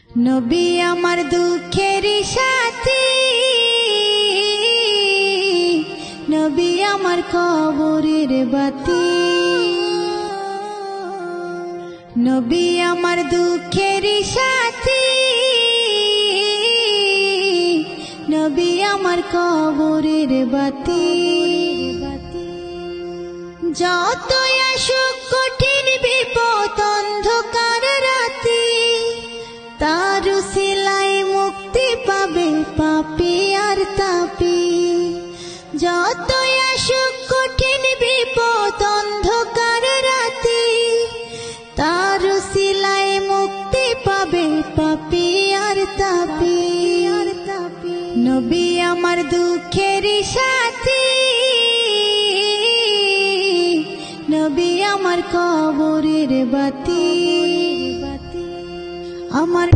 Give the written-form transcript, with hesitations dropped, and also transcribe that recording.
নবী আমার দুঃখের সাথী, নবী আমার কবরের বাতি। নবী আমার দুঃখের সাথী, নবী আমার কবরের বাতি। যতই আসুক কঠিন বিপদ অন্ধকার রাতি, তার উসিলায় মুক্তি পাবে পাপী আর তাপী। যতই আসুক কঠিন বিপদ অন্ধকার রাতি, তার উসিলায় মুক্তি পাবে পাপী আর তাপী। নবী আমার দুঃখের সাথী, নবী আমার কবরের বাতি। আমার